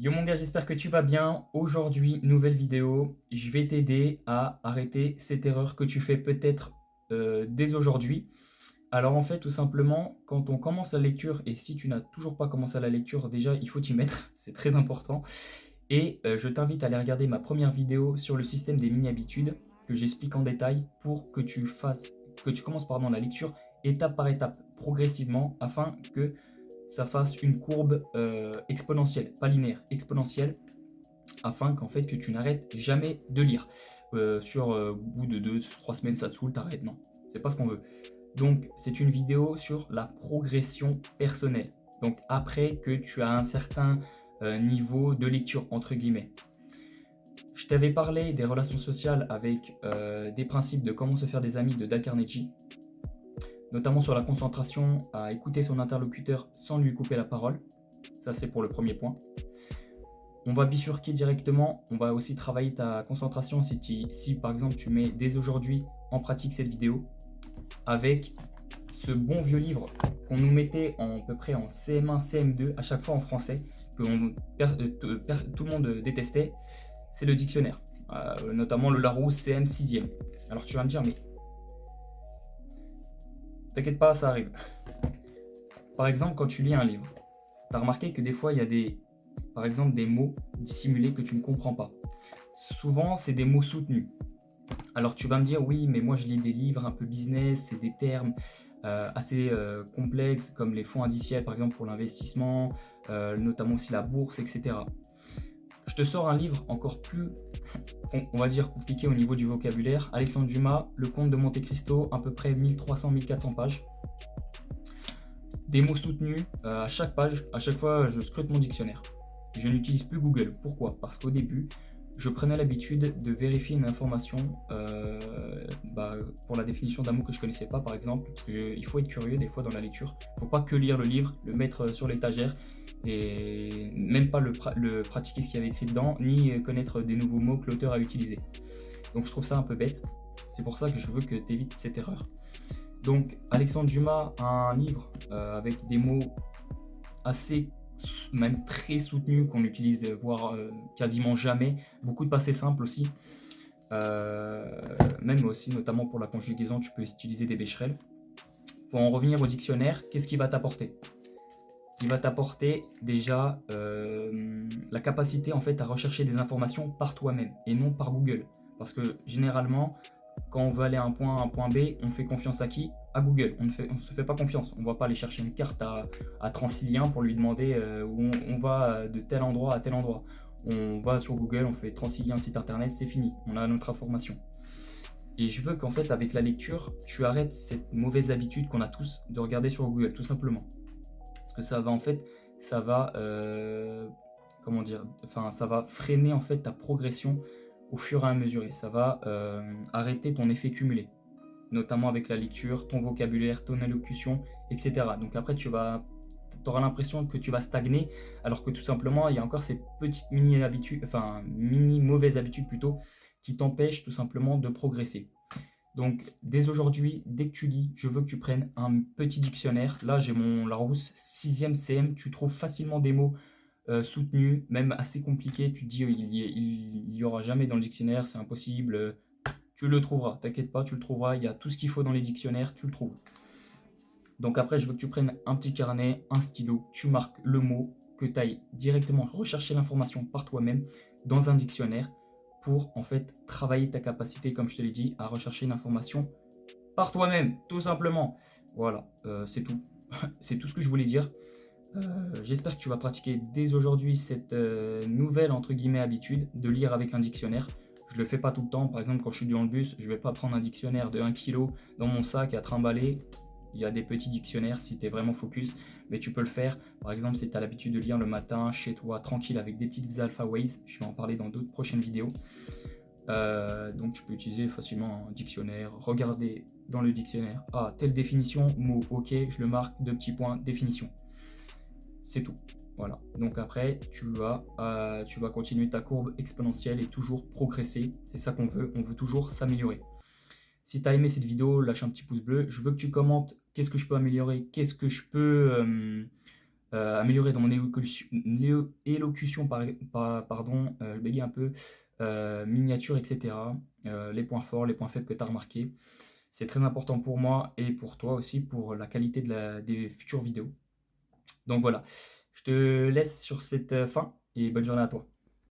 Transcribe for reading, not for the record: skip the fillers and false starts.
Yo mon gars, j'espère que tu vas bien. Aujourd'hui, nouvelle vidéo. Je vais t'aider à arrêter cette erreur que tu fais peut-être dès aujourd'hui. Alors en fait, tout simplement, quand on commence la lecture, et si tu n'as toujours pas commencé la lecture, déjà, il faut t'y mettre, c'est très important. Et je t'invite à aller regarder ma première vidéo sur le système des mini-habitudes que j'explique en détail pour que tu commences pardon, la lecture étape par étape, progressivement, afin que ça fasse une courbe exponentielle, pas linéaire, exponentielle, afin qu'en fait que tu n'arrêtes jamais de lire. Au bout de 2, 3 semaines, ça te saoule, t'arrêtes. Non, c'est pas ce qu'on veut. Donc, c'est une vidéo sur la progression personnelle. Donc, après que tu as un certain niveau de lecture, entre guillemets. Je t'avais parlé des relations sociales avec des principes de comment se faire des amis de Dale Carnegie, notamment sur la concentration à écouter son interlocuteur sans lui couper la parole. Ça, c'est pour le premier point. On va bifurquer directement. On va aussi travailler ta concentration si par exemple tu mets dès aujourd'hui en pratique cette vidéo avec ce bon vieux livre qu'on nous mettait à peu près en CM1, CM2 à chaque fois en français, que tout le monde détestait, c'est le dictionnaire. Notamment le Larousse CM 6e. Alors tu vas me dire, mais t'inquiète pas, ça arrive. Par exemple, quand tu lis un livre, tu as remarqué que des fois, il y a par exemple des mots dissimulés que tu ne comprends pas. Souvent, c'est des mots soutenus. Alors tu vas me dire, oui, mais moi je lis des livres un peu business, c'est des termes assez complexes comme les fonds indiciels par exemple pour l'investissement, notamment aussi la bourse, etc. Je te sors un livre encore plus, on va dire, compliqué au niveau du vocabulaire. Alexandre Dumas, Le Comte de Monte Cristo, à peu près 1300-1400 pages. Des mots soutenus à chaque page. À chaque fois, je scrute mon dictionnaire. Je n'utilise plus Google. Pourquoi? Parce qu'au début, je prenais l'habitude de vérifier une information pour la définition d'un mot que je ne connaissais pas, par exemple. Parce qu'il faut être curieux des fois dans la lecture. Il ne faut pas que lire le livre, le mettre sur l'étagère et même pas le pratiquer ce qu'il y avait écrit dedans, ni connaître des nouveaux mots que l'auteur a utilisés. Donc je trouve ça un peu bête. C'est pour ça que je veux que tu évites cette erreur. Donc Alexandre Dumas a un livre avec des mots assez, même très soutenus qu'on utilise voire quasiment jamais, beaucoup de passés simples aussi, même aussi notamment pour la conjugaison tu peux utiliser des bécherelles. Pour en revenir au dictionnaire, qu'est-ce qu'il va t'apporter? Il va t'apporter déjà la capacité en fait à rechercher des informations par toi-même et non par Google, parce que généralement quand on veut aller à un point A à un point B, on fait confiance à qui? À Google. On ne se fait pas confiance. On ne va pas aller chercher une carte à Transilien pour lui demander où on va de tel endroit à tel endroit. On va sur Google, on fait Transilien site internet, c'est fini. On a notre information. Et je veux qu'en fait, avec la lecture, tu arrêtes cette mauvaise habitude qu'on a tous de regarder sur Google, tout simplement. Parce que ça va en fait, ça va, comment dire, enfin, ça va freiner en fait ta progression au fur et à mesure. Et ça va arrêter ton effet cumulé, notamment avec la lecture, ton vocabulaire, ton allocution, etc. Donc après, tu auras l'impression que tu vas stagner, alors que tout simplement, il y a encore ces petites mini-habitudes, enfin mini-mauvaises habitudes plutôt, qui t'empêchent tout simplement de progresser. Donc dès aujourd'hui, dès que tu lis, je veux que tu prennes un petit dictionnaire. Là, j'ai mon Larousse 6e CM, tu trouves facilement des mots soutenus, même assez compliqués. Tu te dis, il y aura jamais dans le dictionnaire, c'est impossible. Tu le trouveras, t'inquiète pas, tu le trouveras. Il y a tout ce qu'il faut dans les dictionnaires, tu le trouves. Donc après, je veux que tu prennes un petit carnet, un stylo, tu marques le mot, que tu ailles directement rechercher l'information par toi-même dans un dictionnaire pour en fait travailler ta capacité, comme je te l'ai dit, à rechercher une information par toi-même, tout simplement. Voilà, c'est tout. C'est tout ce que je voulais dire. J'espère que tu vas pratiquer dès aujourd'hui cette nouvelle entre guillemets habitude de lire avec un dictionnaire. Je le fais pas tout le temps. Par exemple, quand je suis dans le bus, je vais pas prendre un dictionnaire de 1 kg dans mon sac à trimballer. Il y a des petits dictionnaires si tu es vraiment focus, mais tu peux le faire. Par exemple, si tu as l'habitude de lire le matin chez toi, tranquille, avec des petites alpha ways, je vais en parler dans d'autres prochaines vidéos. Donc tu peux utiliser facilement un dictionnaire, regarder dans le dictionnaire, ah, telle définition, mot, ok, je le marque, 2 petits points, définition. C'est tout. Voilà. Donc après, tu vas continuer ta courbe exponentielle et toujours progresser. C'est ça qu'on veut. On veut toujours s'améliorer. Si tu as aimé cette vidéo, lâche un petit pouce bleu. Je veux que tu commentes qu'est-ce que je peux améliorer, qu'est-ce que je peux améliorer dans mon élocution, pardon, je bégaye un peu, miniature, etc. Les points forts, les points faibles que tu as remarqués. C'est très important pour moi et pour toi aussi, pour la qualité des futures vidéos. Donc voilà, je te laisse sur cette fin et bonne journée à toi.